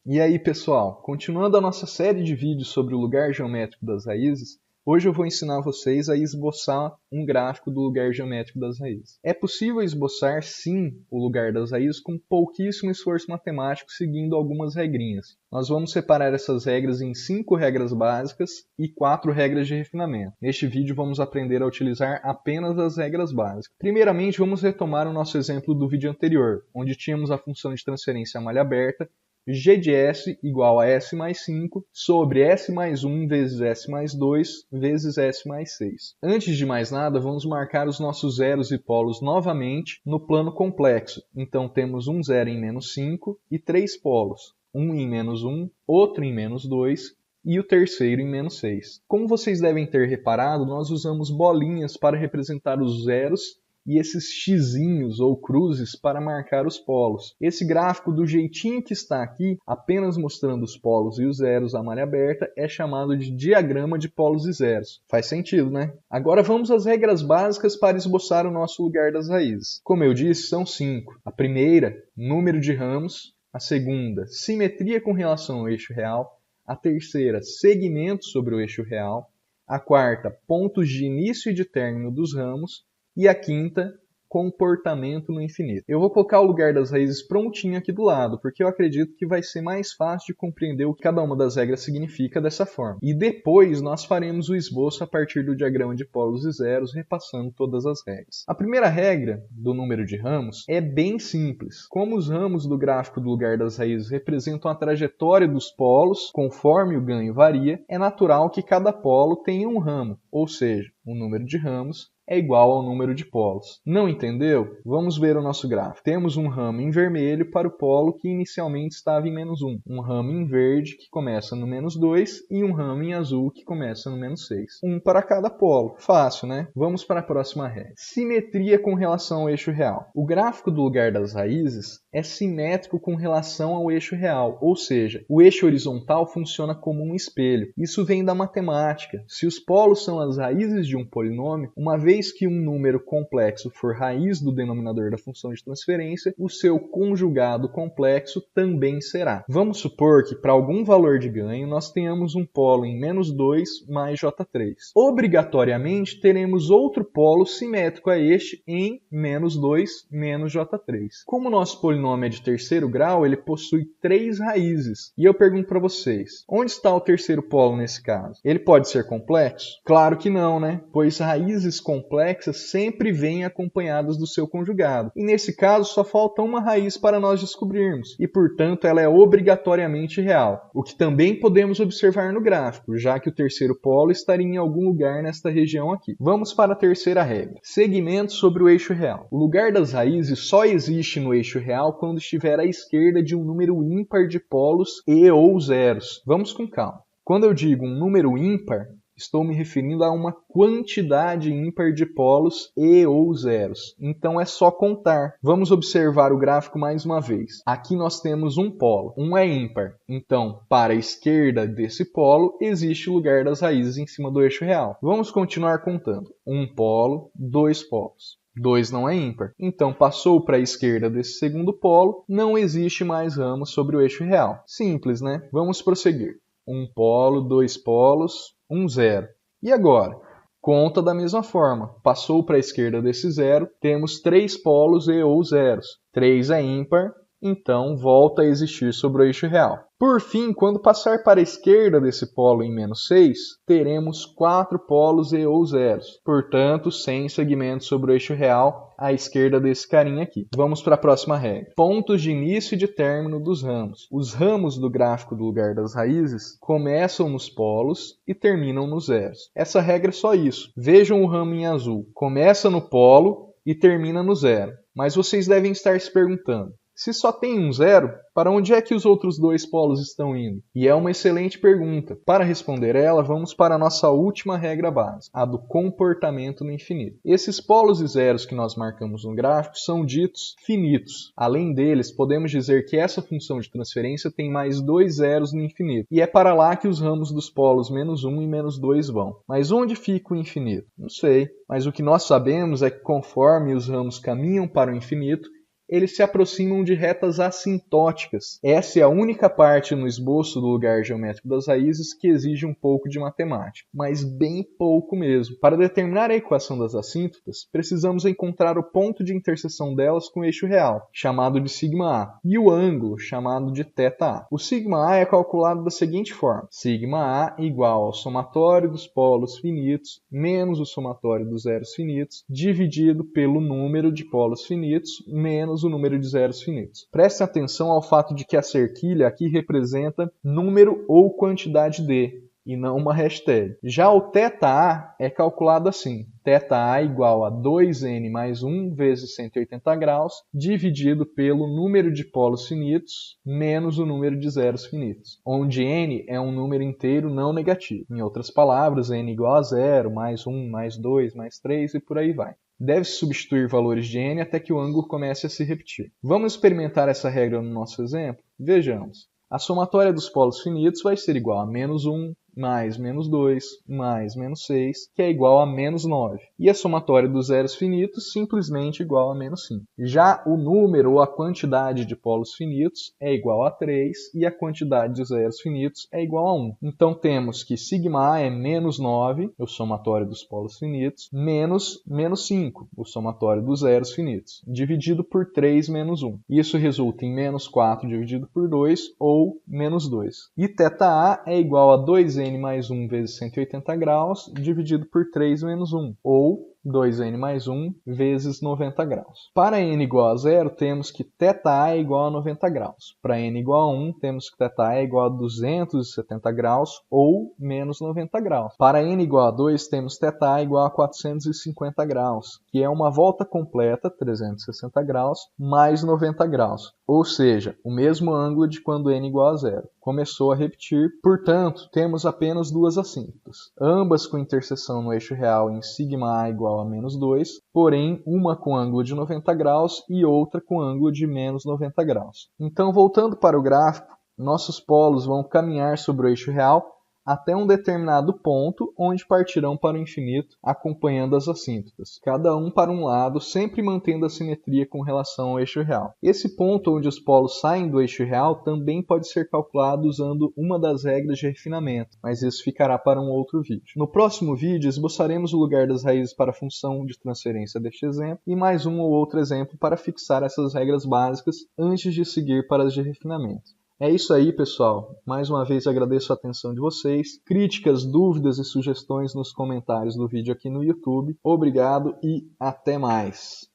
E aí, pessoal, continuando a nossa série de vídeos sobre o lugar geométrico das raízes, hoje eu vou ensinar vocês a esboçar um gráfico do lugar geométrico das raízes. É possível esboçar, sim, o lugar das raízes com pouquíssimo esforço matemático, seguindo algumas regrinhas. Nós vamos separar essas regras em 5 regras básicas e 4 regras de refinamento. Neste vídeo vamos aprender a utilizar apenas as regras básicas. Primeiramente, vamos retomar o nosso exemplo do vídeo anterior, onde tínhamos a função de transferência à malha aberta, g de s igual a s mais 5 sobre s mais 1 vezes s mais 2 vezes s mais 6. Antes de mais nada, vamos marcar os nossos zeros e polos novamente no plano complexo. Então temos um zero em menos 5 e 3 polos. Um em menos 1, outro em menos 2 e o terceiro em menos 6. Como vocês devem ter reparado, nós usamos bolinhas para representar os zeros e esses xizinhos ou cruzes para marcar os polos. Esse gráfico, do jeitinho que está aqui, apenas mostrando os polos e os zeros à malha aberta, é chamado de diagrama de polos e zeros. Faz sentido, né? Agora vamos às regras básicas para esboçar o nosso lugar das raízes. Como eu disse, são 5. A primeira, número de ramos. A segunda, simetria com relação ao eixo real. A terceira, segmento sobre o eixo real. A quarta, pontos de início e de término dos ramos. E a quinta, comportamento no infinito. Eu vou colocar o lugar das raízes prontinho aqui do lado, porque eu acredito que vai ser mais fácil de compreender o que cada uma das regras significa dessa forma. E depois nós faremos o esboço a partir do diagrama de polos e zeros, repassando todas as regras. A primeira regra do número de ramos é bem simples. Como os ramos do gráfico do lugar das raízes representam a trajetória dos polos, conforme o ganho varia, é natural que cada polo tenha um ramo, ou seja, o número de ramos é igual ao número de polos. Não entendeu? Vamos ver o nosso gráfico. Temos um ramo em vermelho para o polo que inicialmente estava em menos 1. Um ramo em verde que começa no menos 2 e um ramo em azul que começa no menos 6. Um para cada polo. Fácil, né? Vamos para a próxima regra. Simetria com relação ao eixo real. O gráfico do lugar das raízes é simétrico com relação ao eixo real, ou seja, o eixo horizontal funciona como um espelho. Isso vem da matemática. Se os polos são as raízes de um polinômio, uma vez que um número complexo for raiz do denominador da função de transferência, o seu conjugado complexo também será. Vamos supor que para algum valor de ganho nós tenhamos um polo em menos 2 mais J3. Obrigatoriamente teremos outro polo simétrico a este em menos 2 menos J3. Como o nosso polinômio é de terceiro grau, ele possui 3 raízes. E eu pergunto para vocês, onde está o terceiro polo nesse caso? Ele pode ser complexo? Claro que não, né? Pois raízes complexas sempre vêm acompanhadas do seu conjugado. E nesse caso só falta uma raiz para nós descobrirmos. E portanto ela é obrigatoriamente real. O que também podemos observar no gráfico, já que o terceiro polo estaria em algum lugar nesta região aqui. Vamos para a terceira regra. Segmento sobre o eixo real. O lugar das raízes só existe no eixo real quando estiver à esquerda de um número ímpar de polos e ou zeros. Vamos com calma. Quando eu digo um número ímpar, estou me referindo a uma quantidade ímpar de polos e ou zeros. Então é só contar. Vamos observar o gráfico mais uma vez. Aqui nós temos um polo. Um é ímpar. Então, para a esquerda desse polo, existe o lugar das raízes em cima do eixo real. Vamos continuar contando. Um polo, 2 polos. 2 não é ímpar. Então, passou para a esquerda desse segundo polo, não existe mais ramos sobre o eixo real. Simples, né? Vamos prosseguir. Um polo, 2 polos, 1 zero. E agora? Conta da mesma forma. Passou para a esquerda desse zero, temos 3 polos e ou zeros. 3 é ímpar, então volta a existir sobre o eixo real. Por fim, quando passar para a esquerda desse polo em menos 6, teremos 4 polos e ou zeros. Portanto, sem segmento sobre o eixo real à esquerda desse carinha aqui. Vamos para a próxima regra. Pontos de início e de término dos ramos. Os ramos do gráfico do lugar das raízes começam nos polos e terminam nos zeros. Essa regra é só isso. Vejam o ramo em azul. Começa no polo e termina no zero. Mas vocês devem estar se perguntando, se só tem um zero, para onde é que os outros 2 polos estão indo? E é uma excelente pergunta. Para responder ela, vamos para a nossa última regra básica, a do comportamento no infinito. Esses polos e zeros que nós marcamos no gráfico são ditos finitos. Além deles, podemos dizer que essa função de transferência tem mais 2 zeros no infinito. E é para lá que os ramos dos polos menos 1 e menos 2 vão. Mas onde fica o infinito? Não sei. Mas o que nós sabemos é que conforme os ramos caminham para o infinito, eles se aproximam de retas assintóticas. Essa é a única parte no esboço do lugar geométrico das raízes que exige um pouco de matemática, mas bem pouco mesmo. Para determinar a equação das assíntotas, precisamos encontrar o ponto de interseção delas com o eixo real, chamado de sigma A, e o ângulo, chamado de θA. O sigma A é calculado da seguinte forma: sigma A igual ao somatório dos polos finitos menos o somatório dos zeros finitos, dividido pelo número de polos finitos menos o número de zeros finitos. Prestem atenção ao fato de que a cerquilha aqui representa número ou quantidade de, e não uma hashtag. Já o θA é calculado assim: θA igual a 2n mais 1 vezes 180 graus, dividido pelo número de polos finitos menos o número de zeros finitos, onde n é um número inteiro não negativo. Em outras palavras, n igual a 0, mais 1, mais 2, mais 3 e por aí vai. Deve-se substituir valores de n até que o ângulo comece a se repetir. Vamos experimentar essa regra no nosso exemplo? Vejamos. A somatória dos polos finitos vai ser igual a menos 1, mais menos 2, mais menos 6, que é igual a menos 9. E a somatória dos zeros finitos simplesmente igual a menos 5. Já o número ou a quantidade de polos finitos é igual a 3 e a quantidade de zeros finitos é igual a 1. Então temos que sigma A é menos 9, o somatório dos polos finitos, menos 5, o somatório dos zeros finitos, dividido por 3 menos 1. Isso resulta em menos 4 dividido por 2, ou menos 2. E θA é igual a 2n mais 1 vezes 180 graus, dividido por 3 menos 1, ou 2n mais 1 vezes 90 graus. Para n igual a 0, temos que θA é igual a 90 graus. Para n igual a 1, temos que θA é igual a 270 graus ou menos 90 graus. Para n igual a 2, temos θA igual a 450 graus, que é uma volta completa, 360 graus, mais 90 graus. Ou seja, o mesmo ângulo de quando n igual a 0. Começou a repetir, portanto, temos apenas duas assíntotas, ambas com interseção no eixo real em sigma A igual a menos 2, porém uma com ângulo de 90 graus e outra com ângulo de menos 90 graus. Então, voltando para o gráfico, nossos polos vão caminhar sobre o eixo real até um determinado ponto, onde partirão para o infinito, acompanhando as assíntotas, cada um para um lado, sempre mantendo a simetria com relação ao eixo real. Esse ponto onde os polos saem do eixo real também pode ser calculado usando uma das regras de refinamento, mas isso ficará para um outro vídeo. No próximo vídeo, esboçaremos o lugar das raízes para a função de transferência deste exemplo, e mais um ou outro exemplo para fixar essas regras básicas antes de seguir para as de refinamento. É isso aí, pessoal. Mais uma vez agradeço a atenção de vocês. Críticas, dúvidas e sugestões nos comentários do vídeo aqui no YouTube. Obrigado e até mais!